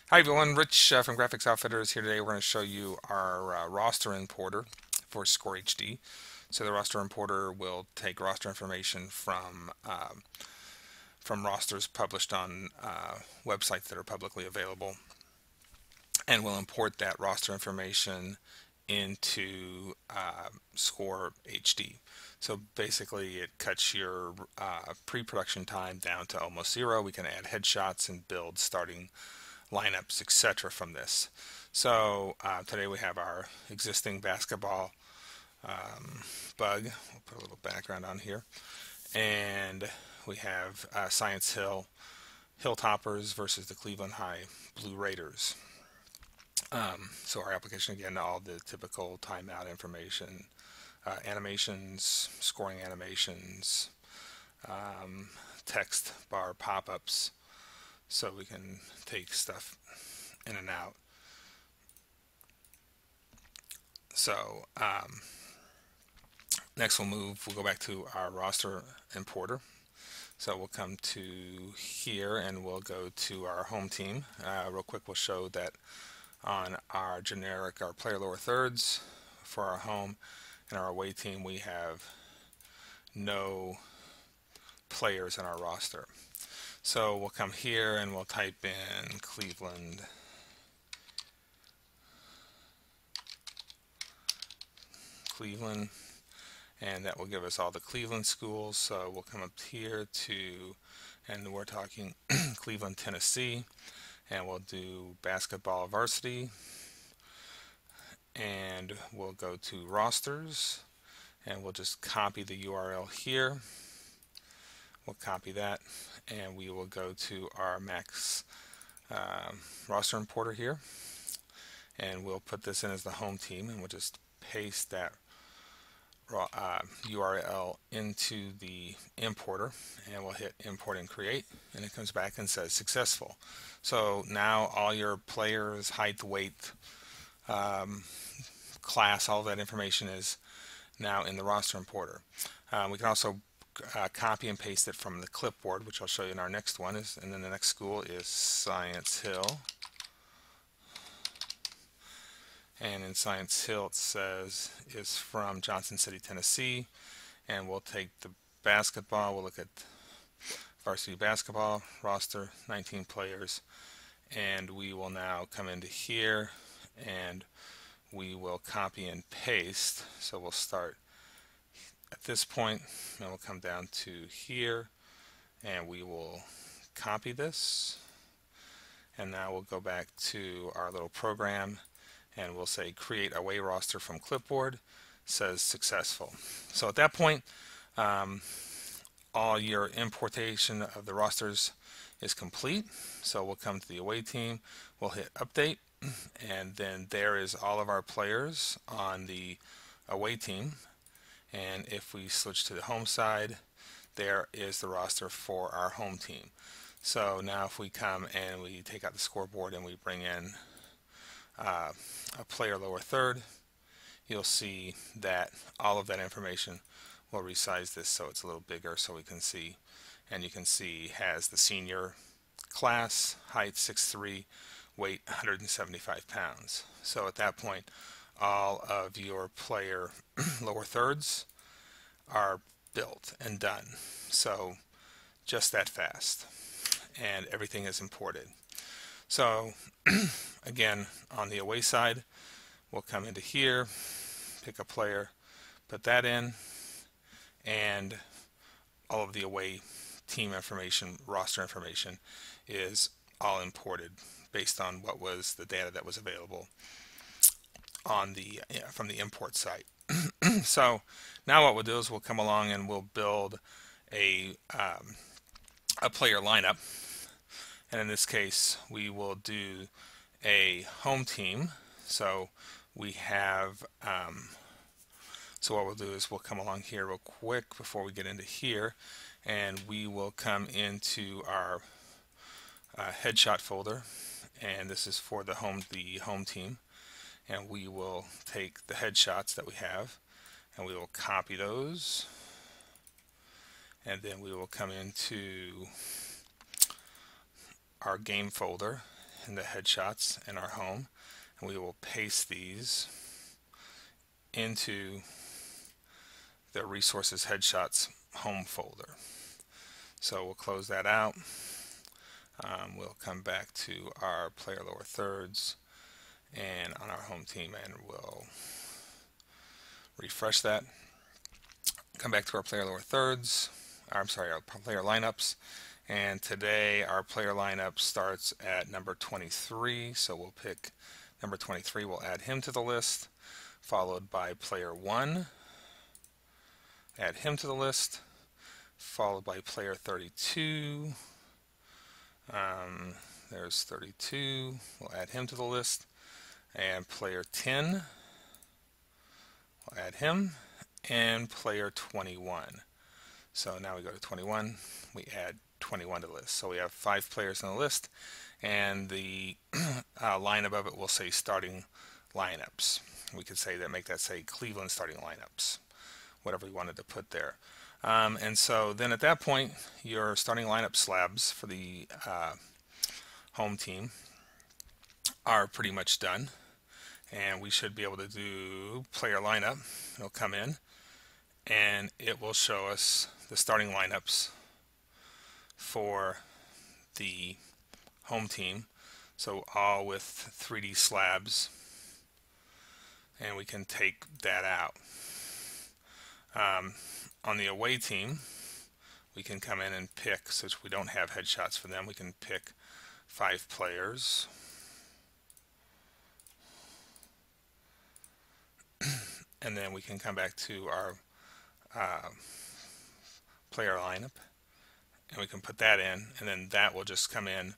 Hi everyone, Rich from Graphics Outfitters here today. We're going to show you our roster importer for SchoreHD. So the roster importer will take roster information from rosters published on websites that are publicly available, and will import that roster information into SchoreHD. So basically, it cuts your pre-production time down to almost zero. We can add headshots and build starting lineups, etc. from this. So today we have our existing basketball bug. We'll put a little background on here. And we have Science Hill Hilltoppers versus the Cleveland High Blue Raiders. So our application, again, all the typical timeout information, animations, scoring animations, text bar pop-ups, so we can take stuff in and out. So next we'll go back to our roster importer. So we'll come to here and we'll go to our home team. Real quick, we'll show that on our generic, our player lower thirds for our home and our away team, we have no players in our roster. So we'll come here and we'll type in Cleveland, and that will give us all the Cleveland schools. So we'll come up here to, and we're talking Cleveland, Tennessee, and we'll do basketball varsity, and we'll go to rosters, and we'll just copy the URL here. We'll copy that, and we will go to our Max roster importer here, and we'll put this in as the home team, and we'll just paste that URL into the importer, and we'll hit import and create, and it comes back and says successful. So now all your players, height, weight, class, all of that information is now in the roster importer. We can also copy and paste it from the clipboard, which I'll show you in our next one. And then the next school is Science Hill. And in Science Hill it says is from Johnson City, Tennessee. And we'll take the basketball, we'll look at varsity basketball roster, 19 players. And we will now come into here and we will copy and paste. So we'll start at this point, and we'll come down to here, and we will copy this. And now we'll go back to our little program, and we'll say create away roster from clipboard, says successful. So at that point, all your importation of the rosters is complete. So we'll come to the away team, we'll hit update, and then there is all of our players on the away team. And if we switch to the home side, there is the roster for our home team. So now if we come and we take out the scoreboard and we bring in a player lower third, you'll see that all of that information will resize this so it's a little bigger so we can see. And you can see has the senior class, height 6'3", weight 175 pounds. So at that point, all of your player lower thirds are built and done. So just that fast. And everything is imported. So again, on the away side, we'll come into here, pick a player, put that in, and all of the away team information, roster information, is all imported based on what was the data that was available on the from the import site. So now what we'll do is we'll come along and we'll build a player lineup, and in this case we will do a home team. So we have so what we'll do is we'll come along here real quick before we get into here, and we will come into our headshot folder, and this is for the home team, and we will take the headshots that we have and we will copy those, and then we will come into our game folder, in the headshots in our home, and we will paste these into the resources headshots home folder. So we'll close that out. We'll come back to our player lower thirds and on our home team, and we'll refresh that. Come back to our player lower thirds, our player lineups, and today our player lineup starts at number 23, so we'll pick number 23, we'll add him to the list, followed by player 1, add him to the list, followed by player 32. There's 32, we'll add him to the list, and player 10, we'll add him, and player 21. So now we go to 21, we add 21 to the list. So we have 5 players on the list, and the line above it will say starting lineups. We could say that, make that say Cleveland starting lineups, whatever we wanted to put there. And so then at that point, your starting lineup slabs for the home team are pretty much done, and we should be able to do player lineup. It'll come in and it will show us the starting lineups for the home team, so all with 3D slabs, and we can take that out. On the away team, we can come in and pick, since we don't have headshots for them, we can pick 5 players. And then we can come back to our player lineup, and we can put that in, and then that will just come in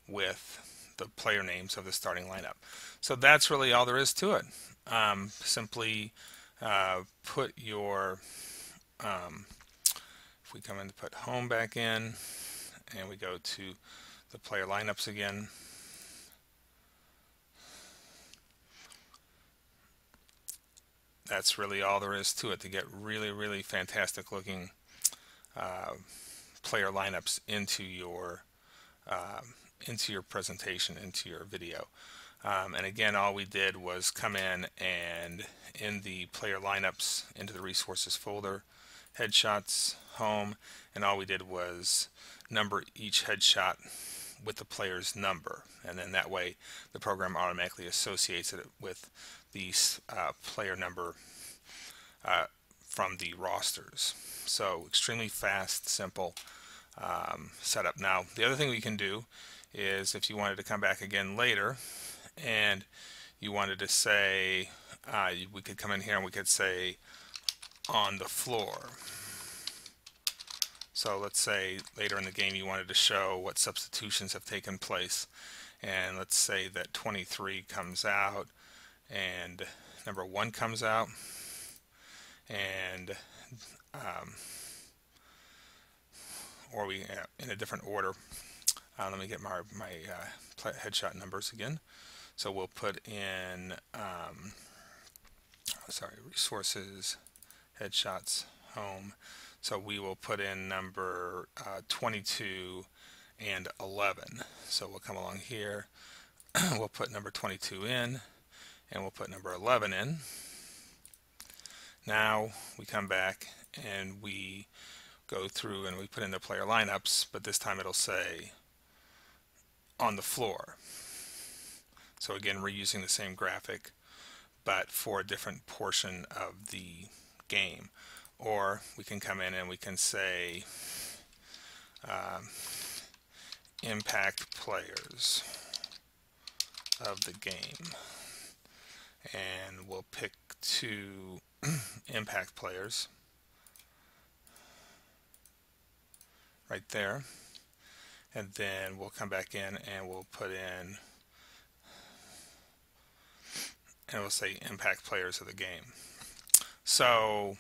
with the player names of the starting lineup. So that's really all there is to it. Simply put your, if we come in to put home back in, and we go to the player lineups again, that's really all there is to it to get really fantastic looking player lineups into your presentation, into your video. And again, all we did was come in and in the player lineups into the resources folder, headshots, home, and all we did was number each headshot with the player's number, and then that way the program automatically associates it with the player number from the rosters. So extremely fast, simple setup. Now the other thing we can do is, if you wanted to come back again later and you wanted to say, we could come in here and we could say on the floor. So let's say later in the game you wanted to show what substitutions have taken place, and let's say that 23 comes out and number 1 comes out, and or we in a different order. Let me get my headshot numbers again. So we'll put in resources, headshots, home. So we will put in number 22 and 11. So we'll come along here, we'll put number 22 in, and we'll put number 11 in. Now we come back and we go through and we put in the player lineups, but this time it'll say on the floor. So again, reusing the same graphic, but for a different portion of the game. Or we can come in and we can say impact players of the game, and we'll pick 2 impact players right there, and then we'll come back in and we'll put in, and we'll say impact players of the game. So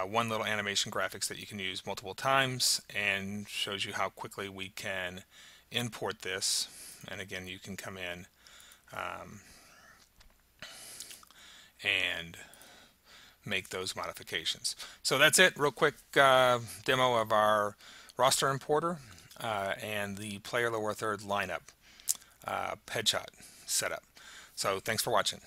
one little animation graphics that you can use multiple times, and shows you how quickly we can import this. And again, you can come in and make those modifications. So that's it. Real quick demo of our roster importer and the player lower third lineup. headshot setup. So thanks for watching.